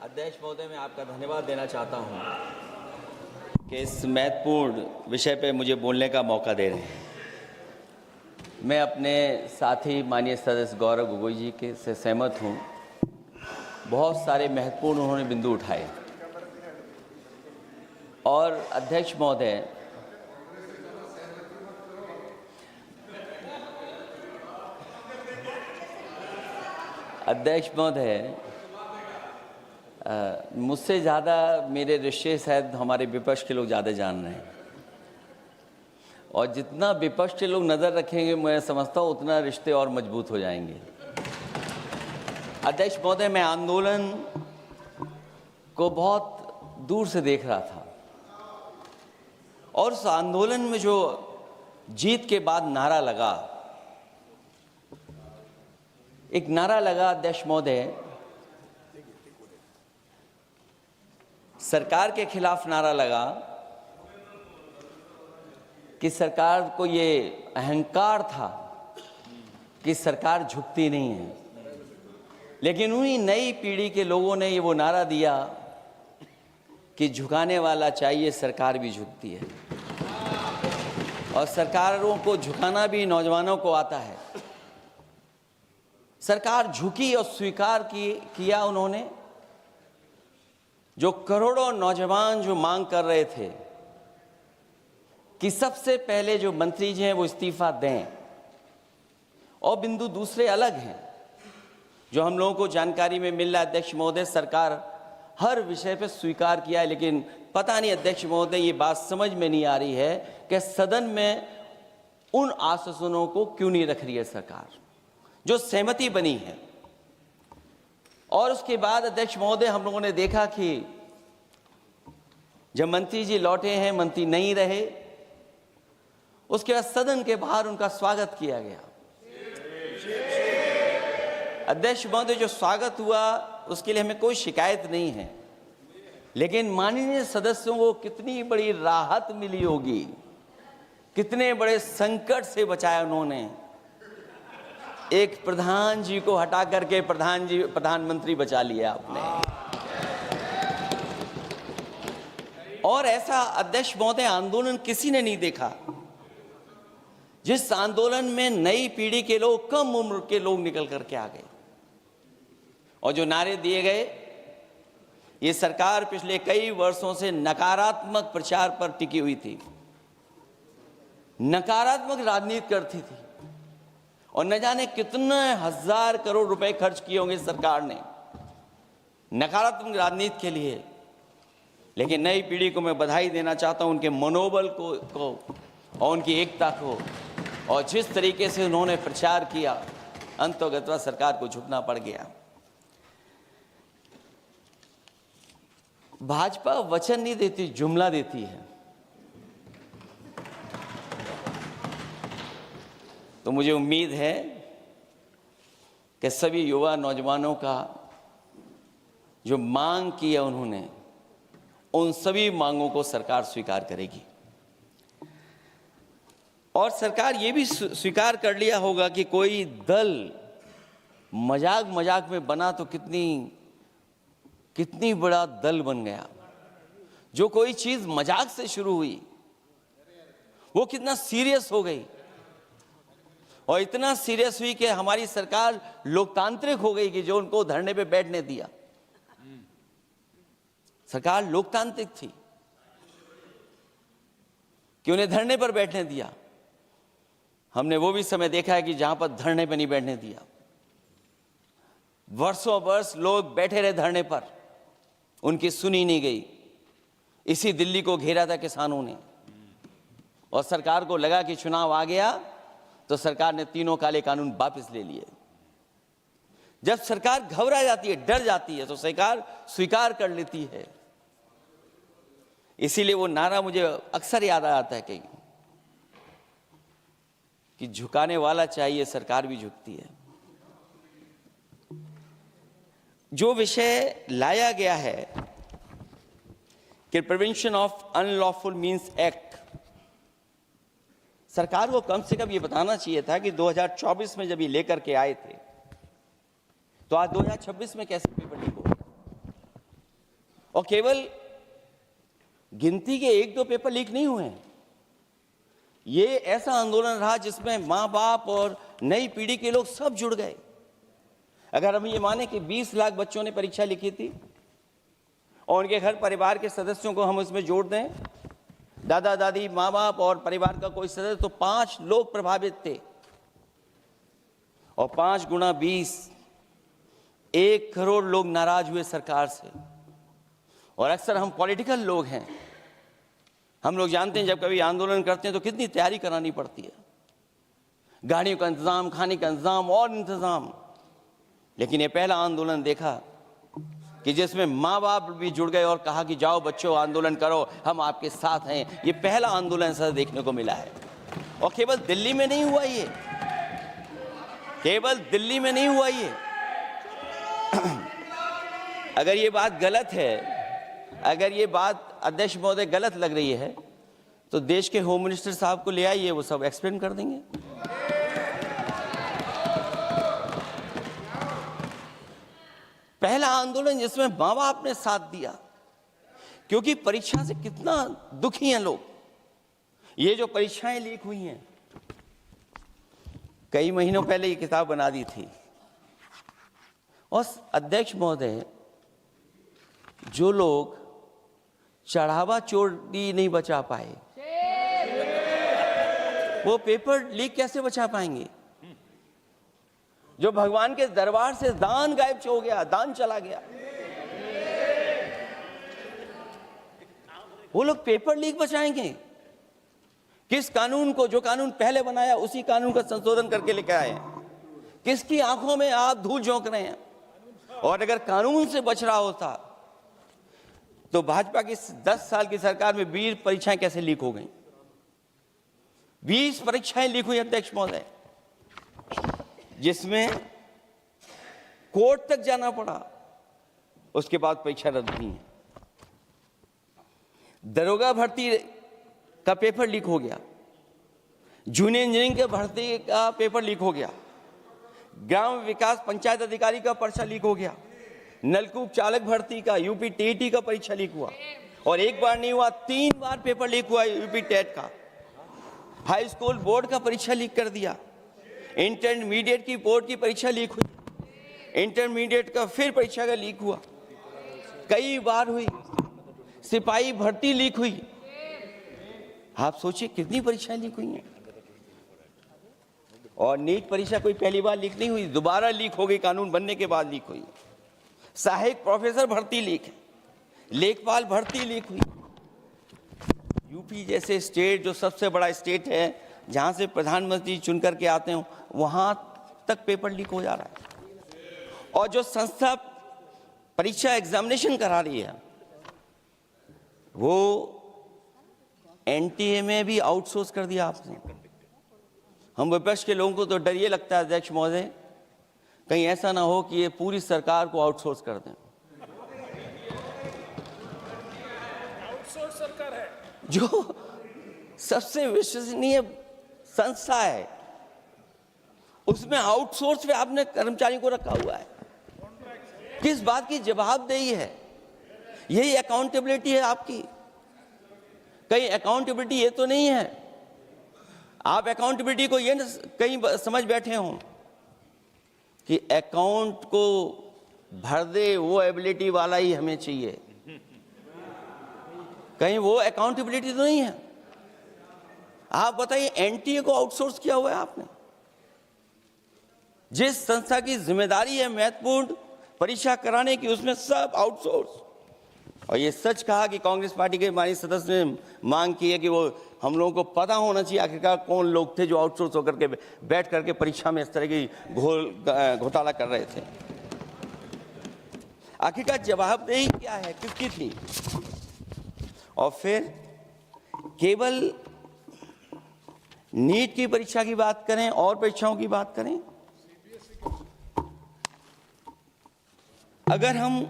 अध्यक्ष महोदय, मैं आपका धन्यवाद देना चाहता हूं कि इस महत्वपूर्ण विषय पे मुझे बोलने का मौका दे रहे हैं। मैं अपने साथी माननीय सदस्य गौरव गोगोई जी के से सहमत हूं। बहुत सारे महत्वपूर्ण उन्होंने बिंदु उठाए और अध्यक्ष महोदय, मुझसे ज़्यादा मेरे रिश्ते शायद हमारे विपक्ष के लोग ज़्यादा जान रहे हैं और जितना विपक्ष के लोग नज़र रखेंगे, मैं समझता हूँ उतना रिश्ते और मजबूत हो जाएंगे। अध्यक्ष महोदय, मैं आंदोलन को बहुत दूर से देख रहा था और उस आंदोलन में जो जीत के बाद नारा लगा, एक नारा लगा अध्यक्ष महोदय, सरकार के खिलाफ नारा लगा कि सरकार को ये अहंकार था कि सरकार झुकती नहीं है, लेकिन उन्हीं नई पीढ़ी के लोगों ने ये वो नारा दिया कि झुकाने वाला चाहिए, सरकार भी झुकती है और सरकारों को झुकाना भी नौजवानों को आता है। सरकार झुकी और स्वीकार किया उन्होंने। जो करोड़ों नौजवान जो मांग कर रहे थे कि सबसे पहले जो मंत्री जी हैं वो इस्तीफा दें, और बिंदु दूसरे अलग हैं जो हम लोगों को जानकारी में मिल रहा है। अध्यक्ष महोदय, सरकार हर विषय पे स्वीकार किया है, लेकिन पता नहीं अध्यक्ष महोदय, ये बात समझ में नहीं आ रही है कि सदन में उन आश्वासनों को क्यों नहीं रख रही है सरकार जो सहमति बनी है। और उसके बाद अध्यक्ष महोदय, हम लोगों ने देखा कि जब मंत्री जी लौटे हैं, मंत्री नहीं रहे, उसके बाद सदन के बाहर उनका स्वागत किया गया। अध्यक्ष महोदय, जो स्वागत हुआ उसके लिए हमें कोई शिकायत नहीं है, लेकिन माननीय सदस्यों को कितनी बड़ी राहत मिली होगी, कितने बड़े संकट से बचाया उन्होंने। एक प्रधान जी को हटा करके प्रधानमंत्री बचा लिया आपने। और ऐसा अध्यक्ष महोदय आंदोलन किसी ने नहीं देखा जिस आंदोलन में नई पीढ़ी के लोग, कम उम्र के लोग निकल करके आ गए और जो नारे दिए गए। ये सरकार पिछले कई वर्षों से नकारात्मक प्रचार पर टिकी हुई थी, नकारात्मक राजनीति करती थी और न जाने कितने हजार करोड़ रुपए खर्च किए होंगे सरकार ने नकारात्मक राजनीति के लिए। लेकिन नई पीढ़ी को मैं बधाई देना चाहता हूं, उनके मनोबल को और उनकी एकता को, और जिस तरीके से उन्होंने प्रचार किया, अंततः सरकार को झुकना पड़ गया। भाजपा वचन नहीं देती, जुमला देती है। तो मुझे उम्मीद है कि सभी युवा नौजवानों का जो मांग की है उन्होंने, उन सभी मांगों को सरकार स्वीकार करेगी। और सरकार ये भी स्वीकार कर लिया होगा कि कोई दल मजाक में बना तो कितनी बड़ा दल बन गया। जो कोई चीज मजाक से शुरू हुई वो कितना सीरियस हो गई, और इतना सीरियस हुई कि हमारी सरकार लोकतांत्रिक हो गई कि जो उनको धरने पे बैठने दिया। सरकार लोकतांत्रिक थी कि उन्हें धरने पर बैठने दिया। हमने वो भी समय देखा है कि जहां पर धरने पर नहीं बैठने दिया, वर्षों वर्ष लोग बैठे रहे धरने पर, उनकी सुनी नहीं गई। इसी दिल्ली को घेरा था किसानों ने, और सरकार को लगा कि चुनाव आ गया तो सरकार ने तीनों काले कानून वापस ले लिए। जब सरकार घबरा जाती है, डर जाती है, तो सरकार स्वीकार कर लेती है। इसीलिए वो नारा मुझे अक्सर याद आता है कहीं कि झुकाने वाला चाहिए, सरकार भी झुकती है। जो विषय लाया गया है कि prevention of unlawful means act, सरकार को कम से कम ये बताना चाहिए था कि 2024 में जब ये लेकर के आए थे तो आज 2026 में कैसे पेपर लीक हो। और केवल गिनती के 1-2 पेपर लीक नहीं हुए हैं। ये ऐसा आंदोलन रहा जिसमें माँ बाप और नई पीढ़ी के लोग सब जुड़ गए। अगर हम ये माने कि 20 लाख बच्चों ने परीक्षा लिखी थी और उनके घर परिवार के सदस्यों को हम इसमें जोड़ दें, दादा दादी, माँ बाप और परिवार का कोई सदस्य, तो 5 लोग प्रभावित थे। और 5 गुणा 20, 1 करोड़ लोग नाराज हुए सरकार से। और अक्सर हम पॉलिटिकल लोग हैं, हम लोग जानते हैं जब कभी आंदोलन करते हैं तो कितनी तैयारी करानी पड़ती है, गाड़ियों का इंतजाम, खाने का इंतजाम और इंतजाम। लेकिन ये पहला आंदोलन देखा कि जिसमें माँ बाप भी जुड़ गए और कहा कि जाओ बच्चों आंदोलन करो, हम आपके साथ हैं। ये पहला आंदोलन ऐसा देखने को मिला है। और केवल दिल्ली में नहीं हुआ ये, केवल दिल्ली में नहीं हुआ ये। अगर ये बात गलत है, अगर ये बात अध्यक्ष महोदय गलत लग रही है, तो देश के होम मिनिस्टर साहब को ले आइए, वो सब एक्सप्लेन कर देंगे। पहला आंदोलन जिसमें माँ बाप ने साथ दिया, क्योंकि परीक्षा से कितना दुखी हैं लोग। ये जो परीक्षाएं लीक हुई हैं, कई महीनों पहले ये किताब बना दी थी। और अध्यक्ष महोदय, जो लोग चढ़ावा चोरी नहीं बचा पाए, वो पेपर लीक कैसे बचा पाएंगे? जो भगवान के दरबार से दान गायब हो गया, दान चला गया, वो लोग पेपर लीक बचाएंगे? किस कानून को, जो कानून पहले बनाया उसी कानून का संशोधन करके लेकर आए? किसकी आंखों में आप धूल झोंक रहे हैं? और अगर कानून से बच रहा होता तो भाजपा की 10 साल की सरकार में 20 परीक्षाएं कैसे लीक हो गई? 20 परीक्षाएं लीक हुई अध्यक्ष महोदय, जिसमें कोर्ट तक जाना पड़ा, उसके बाद परीक्षा रद्द हुई है। दरोगा भर्ती का पेपर लीक हो गया, जूनियर इंजीनियरिंग के भर्ती का पेपर लीक हो गया, ग्राम विकास पंचायत अधिकारी का पर्चा लीक हो गया, नलकूप चालक भर्ती का, यूपी टीईटी का परीक्षा लीक हुआ। और एक बार नहीं हुआ, 3 बार पेपर लीक हुआ यूपी टेट का। हाई स्कूल बोर्ड का परीक्षा लीक कर दिया, इंटरमीडिएट की बोर्ड की परीक्षा लीक हुई, इंटरमीडिएट का फिर परीक्षा का लीक हुआ, कई बार हुई। सिपाही भर्ती लीक हुई। आप सोचिए कितनी परीक्षाएं लीक हुई हैं। और नीट परीक्षा कोई पहली बार लीक नहीं हुई, दोबारा लीक हो गई, कानून बनने के बाद लीक हुई। सहायक प्रोफेसर भर्ती लीक है, लेखपाल भर्ती लीक हुई। यूपी जैसे स्टेट, जो सबसे बड़ा स्टेट है, जहां से प्रधानमंत्री चुन करके आते हो, वहां तक पेपर लीक हो जा रहा है। और जो संस्था परीक्षा एग्जामिनेशन करा रही है, वो एनटीए में भी आउटसोर्स कर दिया आपने। हम विपक्ष के लोगों को तो डर ये लगता है अध्यक्ष महोदय, कहीं ऐसा ना हो कि ये पूरी सरकार को आउटसोर्स कर दें। आउटसोर्स सरकार है, जो सबसे विश्वसनीय संस्था है, उसमें आउटसोर्स पे आपने कर्मचारियों को रखा हुआ है। किस बात की जवाबदेही है? यही अकाउंटेबिलिटी है आपकी? कहीं अकाउंटेबिलिटी ये तो नहीं है, आप अकाउंटेबिलिटी को ये कहीं समझ बैठे हों कि अकाउंट को भर दे वो एबिलिटी वाला ही हमें चाहिए? कहीं वो अकाउंटेबिलिटी तो नहीं है? आप बताइए, एनटीए को आउटसोर्स किया हुआ है आपने। जिस संस्था की जिम्मेदारी है महत्वपूर्ण परीक्षा कराने की, उसमें सब आउटसोर्स। और ये सच कहा कि कांग्रेस पार्टी के माननीय सदस्य ने मांग की है कि वो हम लोगों को पता होना चाहिए आखिरकार कौन लोग थे जो आउटसोर्स होकर के बैठ करके परीक्षा में इस तरह की घोटाला कर रहे थे। आखिरकार जवाबदेही क्या है, किसकी थी? और फिर केवल नीट की परीक्षा की बात करें और परीक्षाओं की बात करें, अगर हम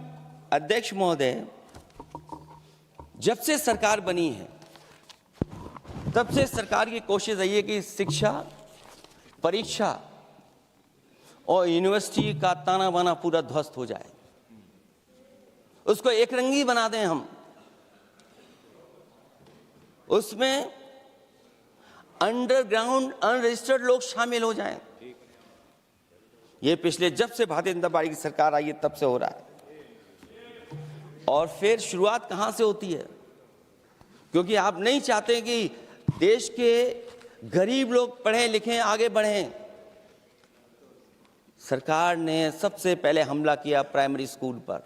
अध्यक्ष महोदय, जब से सरकार बनी है तब से सरकार की कोशिश रही है कि शिक्षा, परीक्षा और यूनिवर्सिटी का ताना बाना पूरा ध्वस्त हो जाए। उसको एक रंगी बना दें हम, उसमें अंडरग्राउंड अनरजिस्टर्ड लोग शामिल हो जाएं। ये पिछले जब से भारतीय जनता पार्टी की सरकार आई है तब से हो रहा है। और फिर शुरुआत कहां से होती है? क्योंकि आप नहीं चाहते कि देश के गरीब लोग पढ़ें लिखें आगे बढ़ें। सरकार ने सबसे पहले हमला किया प्राइमरी स्कूल पर,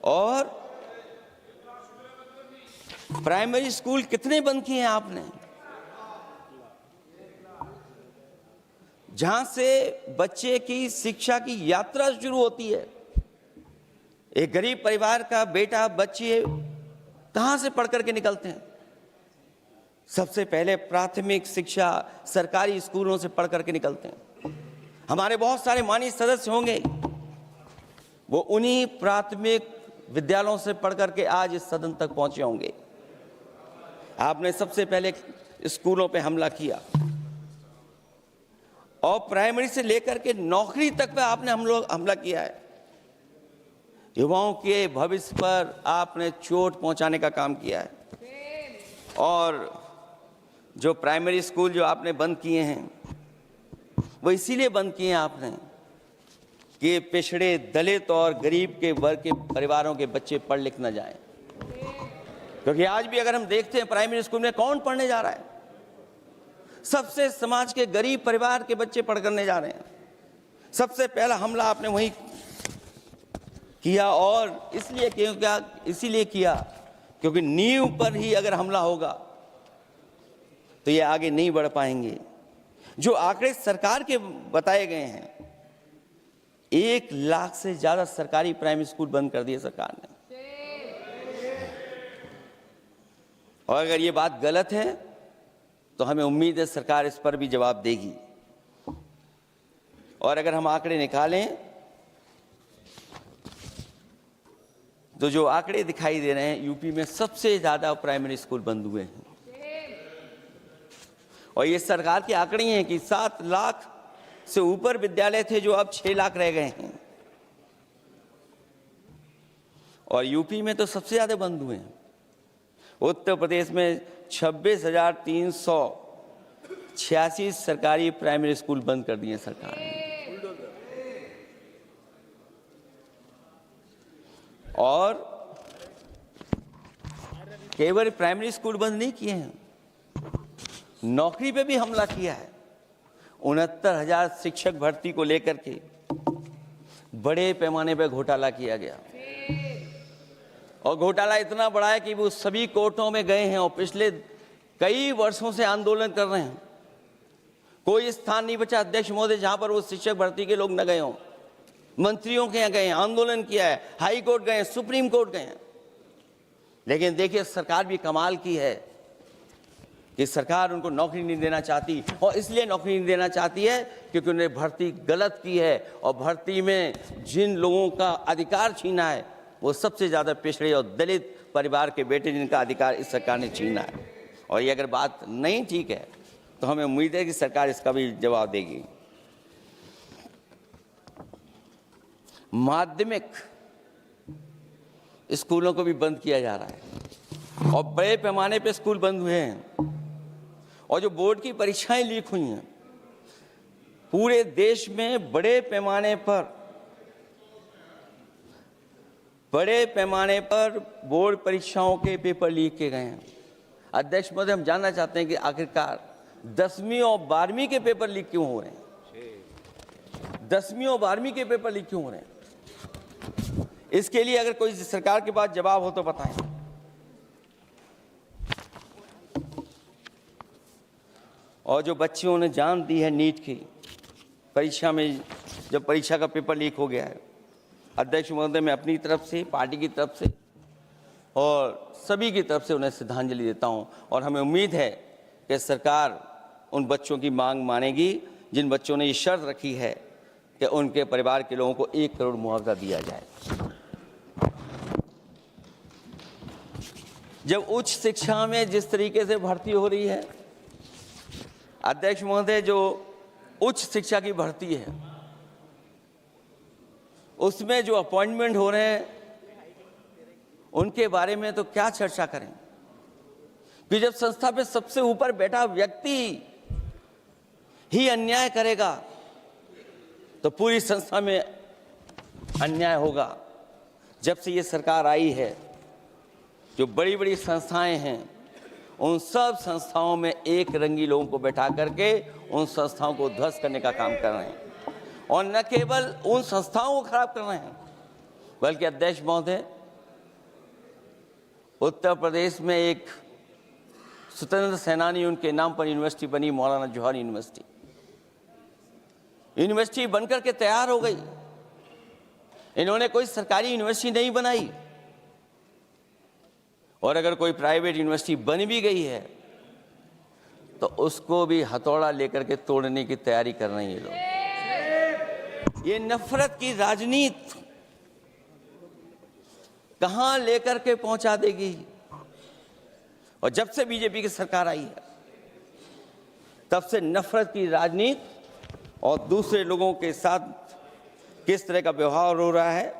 और प्राइमरी स्कूल कितने बंद किए हैं आपने? जहां से बच्चे की शिक्षा की यात्रा शुरू होती है। एक गरीब परिवार का बेटा बच्चे कहां से पढ़ करके निकलते हैं? सबसे पहले प्राथमिक शिक्षा सरकारी स्कूलों से पढ़ करके निकलते हैं। हमारे बहुत सारे माननीय सदस्य होंगे, वो उन्हीं प्राथमिक विद्यालयों से पढ़ करके आज इस सदन तक पहुंचे होंगे। आपने सबसे पहले स्कूलों पे हमला किया, और प्राइमरी से लेकर के नौकरी तक पे आपने हमला किया है। युवाओं के भविष्य पर आपने चोट पहुंचाने का काम किया है। और जो प्राइमरी स्कूल जो आपने बंद किए हैं, वो इसीलिए बंद किए हैं आपने कि पिछड़े, दलित और गरीब के वर्ग के परिवारों के बच्चे पढ़ लिख न जाएं। क्योंकि आज भी अगर हम देखते हैं प्राइमरी स्कूल में कौन पढ़ने जा रहा है? सबसे समाज के गरीब परिवार के बच्चे पढ़ करने जा रहे हैं। सबसे पहला हमला आपने वही किया, और इसीलिए किया क्योंकि नींव पर ही अगर हमला होगा तो ये आगे नहीं बढ़ पाएंगे। जो आंकड़े सरकार के बताए गए हैं, 1 लाख से ज्यादा सरकारी प्राइमरी स्कूल बंद कर दिए सरकार ने। और अगर ये बात गलत है तो हमें उम्मीद है सरकार इस पर भी जवाब देगी। और अगर हम आंकड़े निकालें तो जो आंकड़े दिखाई दे रहे हैं, यूपी में सबसे ज्यादा प्राइमरी स्कूल बंद हुए हैं। और ये सरकार के आंकड़े हैं कि 7 लाख से ऊपर विद्यालय थे जो अब 6 लाख रह गए हैं। और यूपी में तो सबसे ज्यादा बंद हुए हैं। उत्तर प्रदेश में 26,386 सरकारी प्राइमरी स्कूल बंद कर दिए सरकार ने। और केवल प्राइमरी स्कूल बंद नहीं किए हैं, नौकरी पे भी हमला किया है। 69,000 शिक्षक भर्ती को लेकर के बड़े पैमाने पर घोटाला किया गया। और घोटाला इतना बड़ा है कि वो सभी कोर्टों में गए हैं और पिछले कई वर्षों से आंदोलन कर रहे हैं। कोई स्थान नहीं बचा अध्यक्ष महोदय जहां पर वो शिक्षक भर्ती के लोग न गए हों। मंत्रियों के यहाँ गए हैं, आंदोलन किया है, हाई कोर्ट गए हैं, सुप्रीम कोर्ट गए हैं। लेकिन देखिए सरकार भी कमाल की है कि सरकार उनको नौकरी नहीं देना चाहती। और इसलिए नौकरी नहीं देना चाहती है क्योंकि उन्होंने भर्ती गलत की है। और भर्ती में जिन लोगों का अधिकार छीना है वो सबसे ज़्यादा पिछड़े और दलित परिवार के बेटे, जिनका अधिकार इस सरकार ने छीना है। और ये अगर बात नहीं ठीक है तो हमें उम्मीद है कि सरकार इसका भी जवाब देगी। माध्यमिक स्कूलों को भी बंद किया जा रहा है और बड़े पैमाने पे स्कूल बंद हुए हैं। और जो बोर्ड की परीक्षाएं लीक हुई हैं, पूरे देश में बड़े पैमाने पर बोर्ड परीक्षाओं के पेपर लीक किए गए हैं। अध्यक्ष महोदय, हम जानना चाहते हैं कि आखिरकार 10वीं और 12वीं के पेपर लीक क्यों हो रहे हैं? 10वीं और 12वीं के पेपर लीक क्यों हो रहे हैं? इसके लिए अगर कोई सरकार के पास जवाब हो तो बताएं। और जो बच्चियों ने जान दी है नीट की परीक्षा में, जब परीक्षा का पेपर लीक हो गया है, अध्यक्ष महोदय, मैं अपनी तरफ से, पार्टी की तरफ से और सभी की तरफ से उन्हें श्रद्धांजलि देता हूं। और हमें उम्मीद है कि सरकार उन बच्चों की मांग मानेगी जिन बच्चों ने ये शर्त रखी है कि उनके परिवार के लोगों को 1 करोड़ मुआवजा दिया जाए। जब उच्च शिक्षा में जिस तरीके से भर्ती हो रही है, अध्यक्ष महोदय, जो उच्च शिक्षा की भर्ती है उसमें जो अपॉइंटमेंट हो रहे हैं उनके बारे में तो क्या चर्चा करें कि जब संस्था पे सबसे ऊपर बैठा व्यक्ति ही अन्याय करेगा तो पूरी संस्था में अन्याय होगा। जब से ये सरकार आई है, जो बड़ी बड़ी संस्थाएं हैं, उन सब संस्थाओं में एक रंगी लोगों को बैठा करके उन संस्थाओं को ध्वस्त करने का काम कर रहे हैं और न केवल उन संस्थाओं को खराब कर रहे हैं बल्कि अध्यक्ष महोदय, उत्तर प्रदेश में एक स्वतंत्र सेनानी, उनके नाम पर यूनिवर्सिटी बनी, मौलाना जौहर यूनिवर्सिटी। यूनिवर्सिटी बनकर के तैयार हो गई। इन्होंने कोई सरकारी यूनिवर्सिटी नहीं बनाई और अगर कोई प्राइवेट यूनिवर्सिटी बन भी गई है तो उसको भी हथौड़ा लेकर के तोड़ने की तैयारी कर रहे हैं ये लोग। ये नफरत की राजनीति कहां लेकर के पहुंचा देगी। और जब से बीजेपी की सरकार आई है तब से नफरत की राजनीति और दूसरे लोगों के साथ किस तरह का व्यवहार हो रहा है,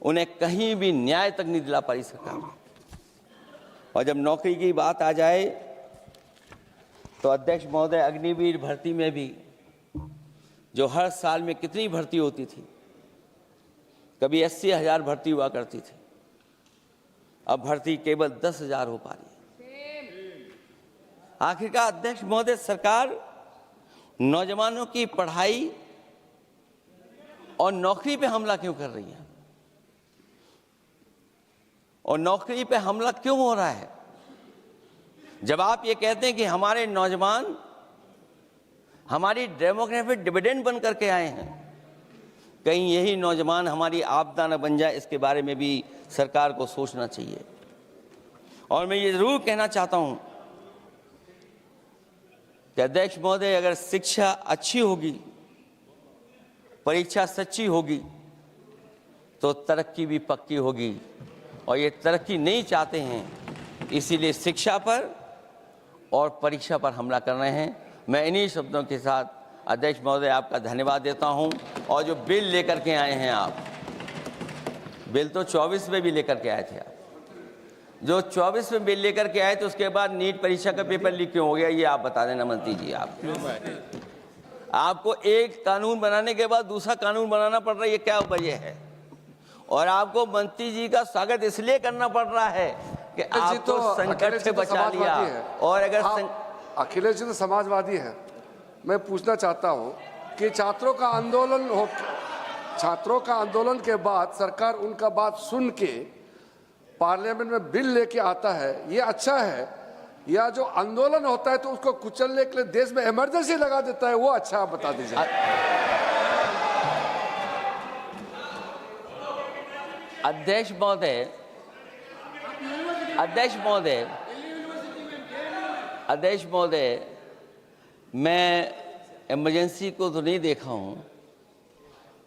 उन्हें कहीं भी न्याय तक नहीं दिला पाई सरकार। और जब नौकरी की बात आ जाए तो अध्यक्ष महोदय, अग्निवीर भर्ती में भी जो हर साल में कितनी भर्ती होती थी, कभी 80,000 भर्ती हुआ करती थी, अब भर्ती केवल 10,000 हो पा रही है। आखिरकार अध्यक्ष महोदय, सरकार नौजवानों की पढ़ाई और नौकरी पे हमला क्यों कर रही है और नौकरी पे हमला क्यों हो रहा है? जब आप ये कहते हैं कि हमारे नौजवान हमारी डेमोग्राफिक डिविडेंड बन करके आए हैं, कहीं यही नौजवान हमारी आपदा न बन जाए, इसके बारे में भी सरकार को सोचना चाहिए। और मैं ये जरूर कहना चाहता हूं कि अध्यक्ष महोदय, अगर शिक्षा अच्छी होगी, परीक्षा सच्ची होगी तो तरक्की भी पक्की होगी। और ये तरक्की नहीं चाहते हैं, इसीलिए शिक्षा पर और परीक्षा पर हमला कर रहे हैं। मैं इन्हीं शब्दों के साथ अध्यक्ष महोदय आपका धन्यवाद देता हूं। और जो बिल लेकर के आए हैं आप, बिल तो 24 में भी लेकर के आए थे आप, जो 24 में बिल लेकर के आए थे उसके बाद नीट परीक्षा का पेपर लीक क्यों हो गया, ये आप बता देना मंत्री जी। आपको एक कानून बनाने के बाद दूसरा कानून बनाना पड़ रहा है, ये क्या वजह है? और आपको मंत्री जी का स्वागत इसलिए करना पड़ रहा है कि आपको संकट से बचा लिया। और अगर अखिलेश जी तो समाजवादी है। मैं पूछना चाहता हूं कि छात्रों का आंदोलन के बाद सरकार उनका बात सुन के पार्लियामेंट में बिल लेके आता है, ये अच्छा है, या जो आंदोलन होता है तो उसको कुचलने के लिए देश में इमरजेंसी लगा देता है, वो अच्छा? आप बता दीजिए। अध्यक्ष महोदय, मैं इमरजेंसी को तो नहीं देखा हूं,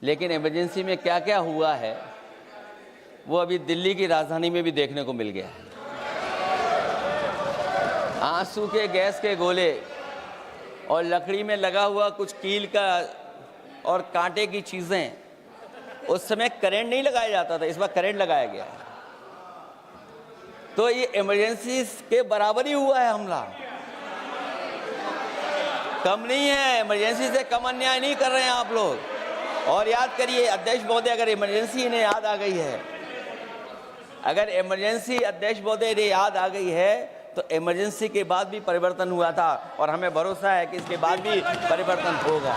लेकिन इमरजेंसी में क्या क्या हुआ है वो अभी दिल्ली की राजधानी में भी देखने को मिल गया है। आंसू के गैस के गोले और लकड़ी में लगा हुआ कुछ कील का और कांटे की चीजें, उस समय करंट नहीं लगाया जाता था, इस बार करंट लगाया गया। तो ये इमरजेंसी के बराबर ही हुआ है हमला, कम नहीं है। इमरजेंसी से कम अन्याय नहीं कर रहे हैं आप लोग। और याद करिए अध्यक्ष महोदय, अगर इमरजेंसी इन्हें याद आ गई है, अगर इमरजेंसी अध्यक्ष महोदय इन्हें याद आ गई है तो इमरजेंसी के बाद भी परिवर्तन हुआ था और हमें भरोसा है कि इसके बाद भी परिवर्तन होगा।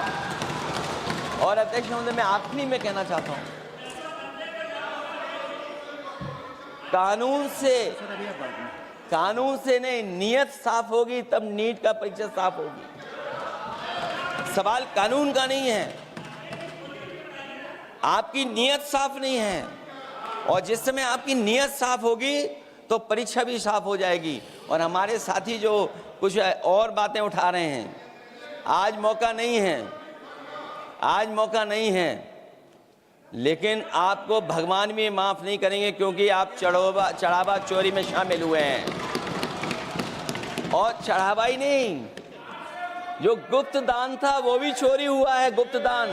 और अध्यक्ष महोदय, मैं आखिरी में कहना चाहता हूं, कानून से नहीं, नियत साफ होगी तब नीट का परीक्षा साफ होगी। सवाल कानून का नहीं है, आपकी नियत साफ नहीं है। और जिस समय आपकी नियत साफ होगी तो परीक्षा भी साफ हो जाएगी। और हमारे साथी जो कुछ और बातें उठा रहे हैं, आज मौका नहीं है, लेकिन आपको भगवान भी माफ नहीं करेंगे, क्योंकि आप चढ़ावा चोरी में शामिल हुए हैं। और चढ़ावा ही नहीं, जो गुप्त दान था वो भी चोरी हुआ है, गुप्त दान।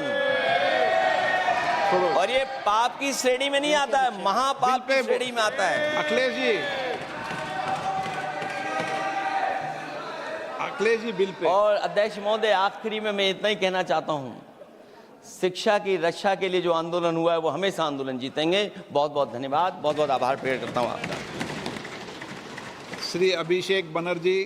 और ये पाप की श्रेणी में नहीं आता है, महापाप की श्रेणी में आता है। Akhilesh ji bill pay. और अध्यक्ष महोदय, आखिरी में मैं इतना ही कहना चाहता हूं, शिक्षा की रक्षा के लिए जो आंदोलन हुआ है वो हमेशा आंदोलन जीतेंगे। बहुत बहुत धन्यवाद, बहुत बहुत आभार प्रकट करता हूं आपका। श्री अभिषेक बनर्जी।